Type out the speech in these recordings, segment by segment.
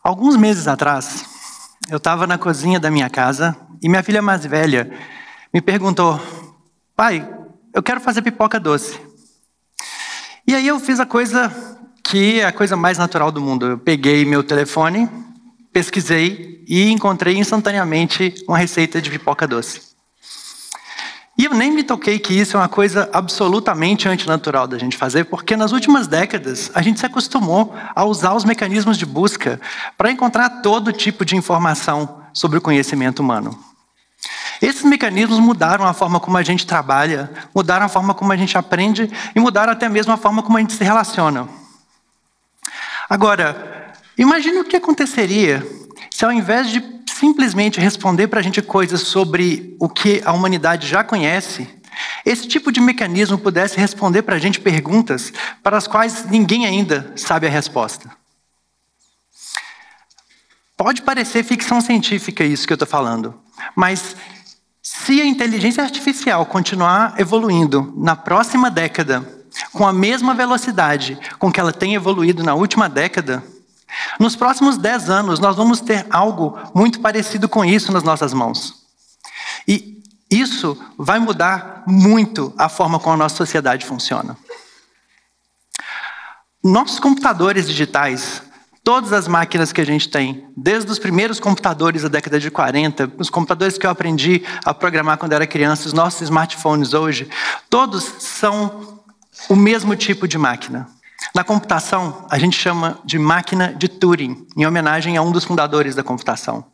Alguns meses atrás, eu estava na cozinha da minha casa e minha filha mais velha me perguntou: pai, eu quero fazer pipoca doce. E aí eu fiz a coisa que é a coisa mais natural do mundo. Eu peguei meu telefone, pesquisei e encontrei instantaneamente uma receita de pipoca doce. E eu nem me toquei que isso é uma coisa absolutamente antinatural da gente fazer, porque nas últimas décadas a gente se acostumou a usar os mecanismos de busca para encontrar todo tipo de informação sobre o conhecimento humano. Esses mecanismos mudaram a forma como a gente trabalha, mudaram a forma como a gente aprende e mudaram até mesmo a forma como a gente se relaciona. Agora, imagine o que aconteceria se ao invés de simplesmente responder para a gente coisas sobre o que a humanidade já conhece, esse tipo de mecanismo pudesse responder para a gente perguntas para as quais ninguém ainda sabe a resposta. Pode parecer ficção científica isso que eu estou falando, mas se a inteligência artificial continuar evoluindo na próxima década, com a mesma velocidade com que ela tem evoluído na última década, nos próximos 10 anos nós vamos ter algo muito parecido com isso nas nossas mãos. E isso vai mudar muito a forma como a nossa sociedade funciona. Nossos computadores digitais, todas as máquinas que a gente tem, desde os primeiros computadores da década de 40, os computadores que eu aprendi a programar quando era criança, os nossos smartphones hoje, todos são o mesmo tipo de máquina. Na computação, a gente chama de máquina de Turing, em homenagem a um dos fundadores da computação.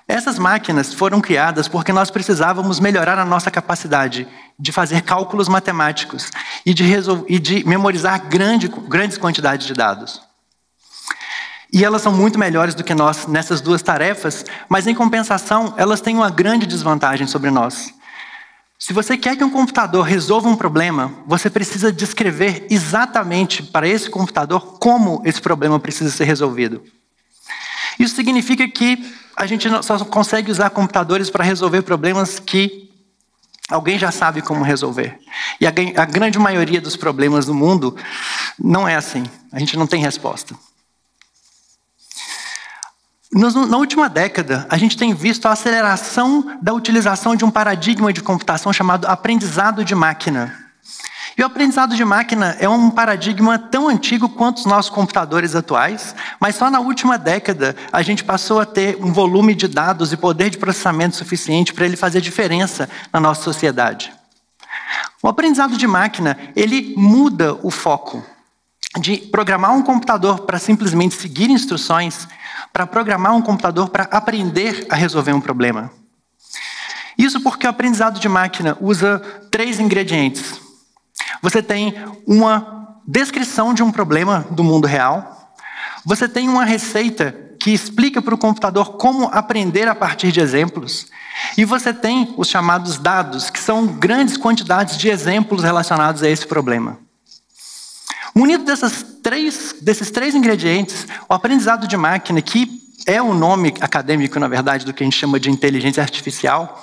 Essas máquinas foram criadas porque nós precisávamos melhorar a nossa capacidade de fazer cálculos matemáticos e de memorizar grandes quantidades de dados. E elas são muito melhores do que nós nessas duas tarefas, mas em compensação, elas têm uma grande desvantagem sobre nós. Se você quer que um computador resolva um problema, você precisa descrever exatamente para esse computador como esse problema precisa ser resolvido. Isso significa que a gente só consegue usar computadores para resolver problemas que alguém já sabe como resolver. E a grande maioria dos problemas do mundo não é assim. A gente não tem resposta. Na última década, a gente tem visto a aceleração da utilização de um paradigma de computação chamado aprendizado de máquina. E o aprendizado de máquina é um paradigma tão antigo quanto os nossos computadores atuais, mas só na última década a gente passou a ter um volume de dados e poder de processamento suficiente para ele fazer diferença na nossa sociedade. O aprendizado de máquina, ele muda o foco de programar um computador para simplesmente seguir instruções, para programar um computador para aprender a resolver um problema. Isso porque o aprendizado de máquina usa 3 ingredientes. Você tem uma descrição de um problema do mundo real, você tem uma receita que explica para o computador como aprender a partir de exemplos, e você tem os chamados dados, que são grandes quantidades de exemplos relacionados a esse problema. Munido desses três ingredientes, o aprendizado de máquina, que é o nome acadêmico, na verdade, do que a gente chama de inteligência artificial,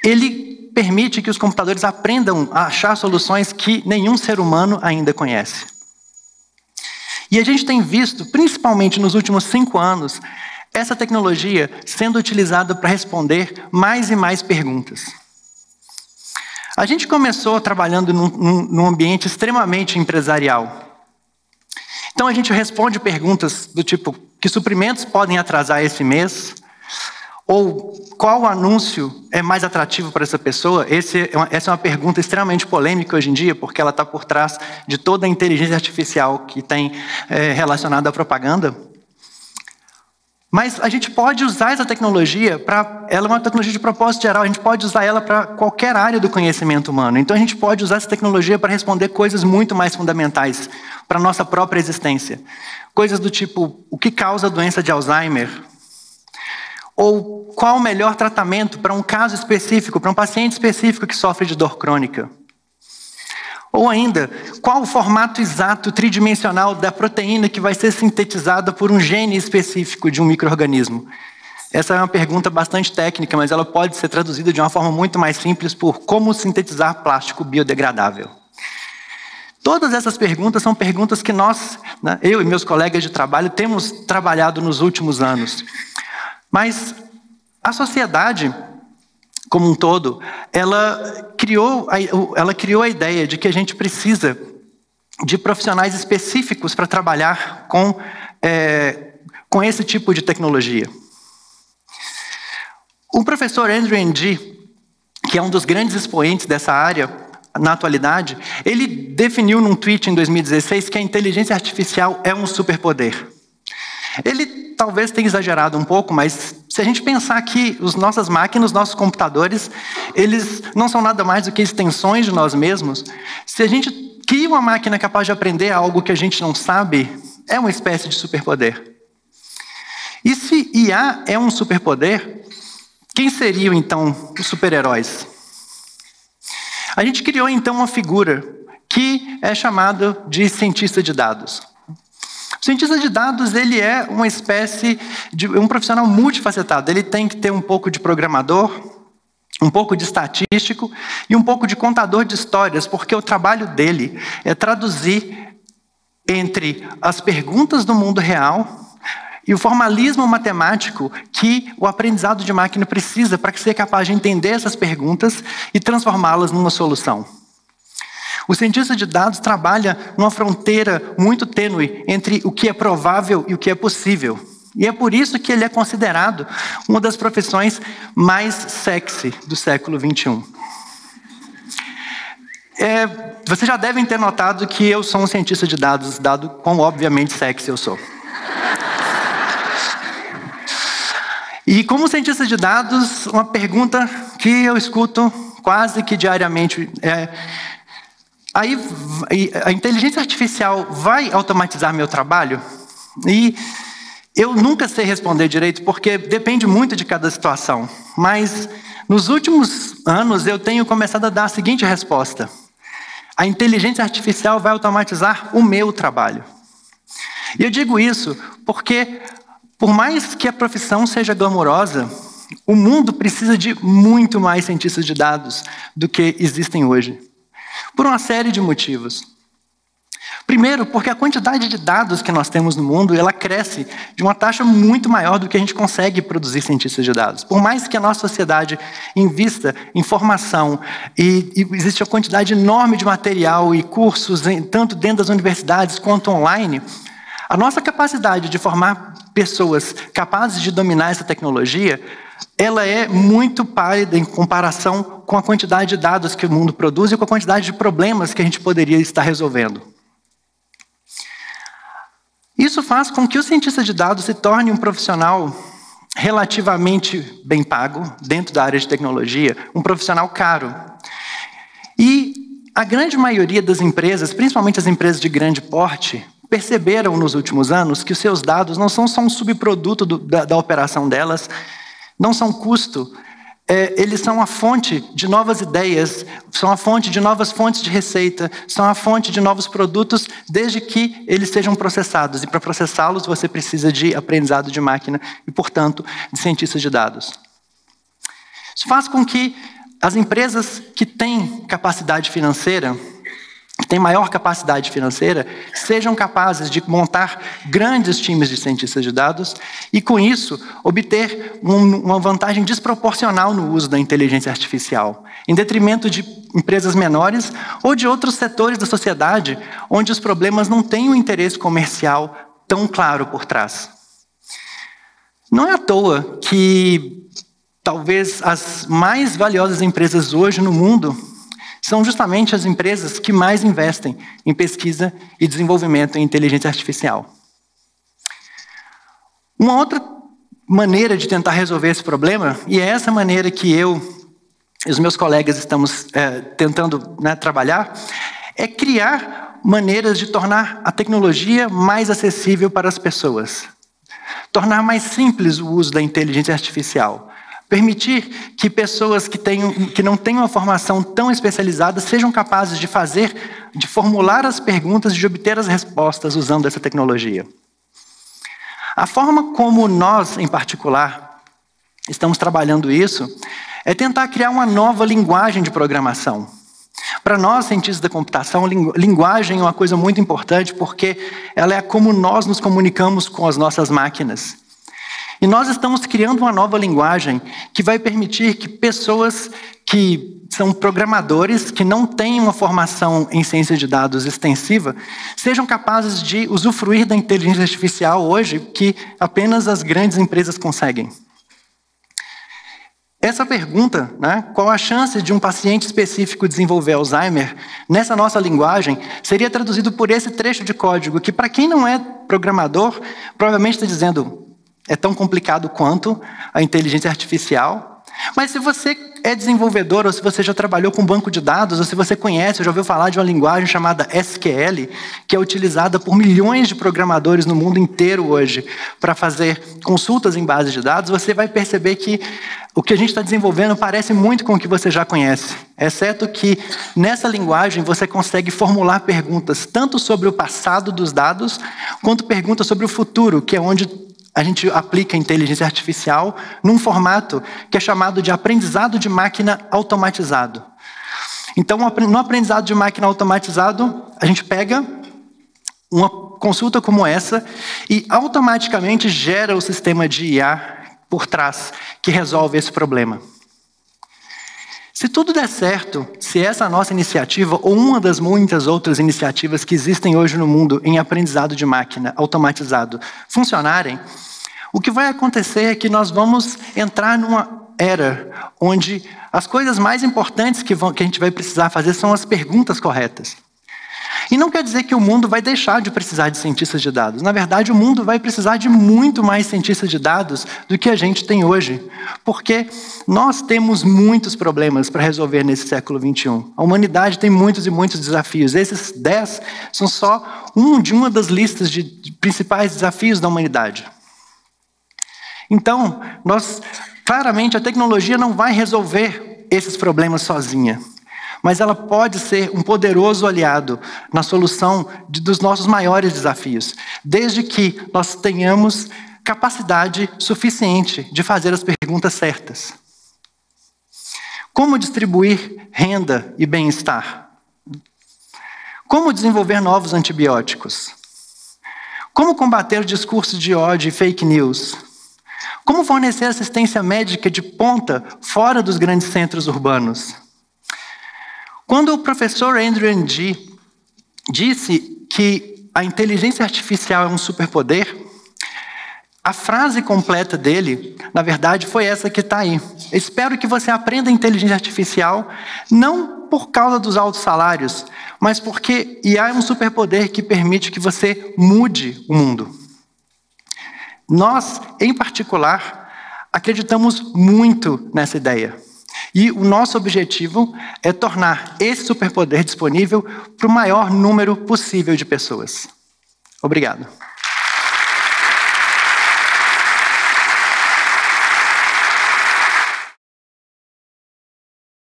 ele permite que os computadores aprendam a achar soluções que nenhum ser humano ainda conhece. E a gente tem visto, principalmente nos últimos 5 anos, essa tecnologia sendo utilizada para responder mais e mais perguntas. A gente começou trabalhando num ambiente extremamente empresarial. Então a gente responde perguntas do tipo: que suprimentos podem atrasar esse mês? Ou qual anúncio é mais atrativo para essa pessoa? Essa é uma pergunta extremamente polêmica hoje em dia, porque ela está por trás de toda a inteligência artificial que tem relacionada à propaganda. Mas a gente pode usar essa tecnologia ela é uma tecnologia de propósito geral, a gente pode usar ela para qualquer área do conhecimento humano. Então a gente pode usar essa tecnologia para responder coisas muito mais fundamentais para a nossa própria existência. Coisas do tipo: o que causa a doença de Alzheimer? Ou qual o melhor tratamento para um caso específico, para um paciente específico que sofre de dor crônica? Ou ainda, qual o formato exato tridimensional da proteína que vai ser sintetizada por um gene específico de um micro-organismo? Essa é uma pergunta bastante técnica, mas ela pode ser traduzida de uma forma muito mais simples por como sintetizar plástico biodegradável. Todas essas perguntas são perguntas que nós, né, eu e meus colegas de trabalho, temos trabalhado nos últimos anos. Mas a sociedade, como um todo, ela criou a ideia de que a gente precisa de profissionais específicos para trabalhar com esse tipo de tecnologia. O professor Andrew Ng, que é um dos grandes expoentes dessa área na atualidade, ele definiu num tweet em 2016 que a inteligência artificial é um superpoder. Ele talvez tenha exagerado um pouco, mas se a gente pensar que as nossas máquinas, os nossos computadores, eles não são nada mais do que extensões de nós mesmos, se a gente cria uma máquina capaz de aprender algo que a gente não sabe, é uma espécie de superpoder. E se IA é um superpoder, quem seriam então os super-heróis? A gente criou então uma figura que é chamada de cientista de dados. O cientista de dados, ele é uma espécie de um profissional multifacetado. Ele tem que ter um pouco de programador, um pouco de estatístico e um pouco de contador de histórias, porque o trabalho dele é traduzir entre as perguntas do mundo real e o formalismo matemático que o aprendizado de máquina precisa para ser capaz de entender essas perguntas e transformá-las numa solução. O cientista de dados trabalha numa fronteira muito tênue entre o que é provável e o que é possível. E é por isso que ele é considerado uma das profissões mais sexy do século XXI. Vocês já devem ter notado que eu sou um cientista de dados, dado quão obviamente sexy eu sou. E como cientista de dados, uma pergunta que eu escuto quase que diariamente é: a inteligência artificial vai automatizar meu trabalho? E eu nunca sei responder direito, porque depende muito de cada situação. Mas nos últimos anos eu tenho começado a dar a seguinte resposta: a inteligência artificial vai automatizar o meu trabalho. E eu digo isso porque, por mais que a profissão seja glamourosa, o mundo precisa de muito mais cientistas de dados do que existem hoje, por uma série de motivos. Primeiro, porque a quantidade de dados que nós temos no mundo, ela cresce de uma taxa muito maior do que a gente consegue produzir cientistas de dados. Por mais que a nossa sociedade invista em formação e existe uma quantidade enorme de material e cursos, tanto dentro das universidades quanto online, a nossa capacidade de formar pessoas capazes de dominar essa tecnologia, ela é muito pálida em comparação com a quantidade de dados que o mundo produz e com a quantidade de problemas que a gente poderia estar resolvendo. Isso faz com que o cientista de dados se torne um profissional relativamente bem pago dentro da área de tecnologia, um profissional caro. E a grande maioria das empresas, principalmente as empresas de grande porte, perceberam nos últimos anos que os seus dados não são só um subproduto da operação delas, não são custo, eles são a fonte de novas ideias, são a fonte de novas fontes de receita, são a fonte de novos produtos, desde que eles sejam processados. E para processá-los, você precisa de aprendizado de máquina e, portanto, de cientistas de dados. Isso faz com que as empresas que têm capacidade financeira, que têm maior capacidade financeira, sejam capazes de montar grandes times de cientistas de dados e, com isso, obter uma vantagem desproporcional no uso da inteligência artificial, em detrimento de empresas menores ou de outros setores da sociedade onde os problemas não têm um interesse comercial tão claro por trás. Não é à toa que talvez as mais valiosas empresas hoje no mundo são justamente as empresas que mais investem em pesquisa e desenvolvimento em inteligência artificial. Uma outra maneira de tentar resolver esse problema, e é essa maneira que eu e os meus colegas estamos tentando trabalhar, é criar maneiras de tornar a tecnologia mais acessível para as pessoas. Tornar mais simples o uso da inteligência artificial. Permitir que pessoas que não têm uma formação tão especializada sejam capazes de formular as perguntas e de obter as respostas usando essa tecnologia. A forma como nós, em particular, estamos trabalhando isso é tentar criar uma nova linguagem de programação. Para nós, cientistas da computação, linguagem é uma coisa muito importante porque ela é como nós nos comunicamos com as nossas máquinas. E nós estamos criando uma nova linguagem que vai permitir que pessoas que são programadores, que não têm uma formação em ciência de dados extensiva, sejam capazes de usufruir da inteligência artificial hoje que apenas as grandes empresas conseguem. Essa pergunta, qual a chance de um paciente específico desenvolver Alzheimer, nessa nossa linguagem, seria traduzido por esse trecho de código, que para quem não é programador, provavelmente está dizendo, é tão complicado quanto a inteligência artificial. Mas se você é desenvolvedor, ou se você já trabalhou com banco de dados, ou se você conhece, ou já ouviu falar de uma linguagem chamada SQL, que é utilizada por milhões de programadores no mundo inteiro hoje para fazer consultas em bases de dados, você vai perceber que o que a gente está desenvolvendo parece muito com o que você já conhece, exceto que nessa linguagem você consegue formular perguntas tanto sobre o passado dos dados, quanto perguntas sobre o futuro, que é onde a gente aplica a inteligência artificial num formato que é chamado de aprendizado de máquina automatizado. Então, no aprendizado de máquina automatizado, a gente pega uma consulta como essa e automaticamente gera o sistema de IA por trás que resolve esse problema. Se tudo der certo, se essa nossa iniciativa ou uma das muitas outras iniciativas que existem hoje no mundo em aprendizado de máquina automatizado funcionarem, o que vai acontecer é que nós vamos entrar numa era onde as coisas mais importantes que a gente vai precisar fazer são as perguntas corretas. E não quer dizer que o mundo vai deixar de precisar de cientistas de dados. Na verdade, o mundo vai precisar de muito mais cientistas de dados do que a gente tem hoje. Porque nós temos muitos problemas para resolver nesse século XXI. A humanidade tem muitos e muitos desafios. Esses 10 são só de uma das listas de principais desafios da humanidade. Então, claramente, a tecnologia não vai resolver esses problemas sozinha. Mas ela pode ser um poderoso aliado na solução dos nossos maiores desafios, desde que nós tenhamos capacidade suficiente de fazer as perguntas certas. Como distribuir renda e bem-estar? Como desenvolver novos antibióticos? Como combater o discurso de ódio e fake news? Como fornecer assistência médica de ponta fora dos grandes centros urbanos? Quando o professor Andrew Ng disse que a inteligência artificial é um superpoder, a frase completa dele, na verdade, foi essa que está aí. Espero que você aprenda inteligência artificial, não por causa dos altos salários, mas porque IA é um superpoder que permite que você mude o mundo. Nós, em particular, acreditamos muito nessa ideia. E o nosso objetivo é tornar esse superpoder disponível para o maior número possível de pessoas. Obrigado.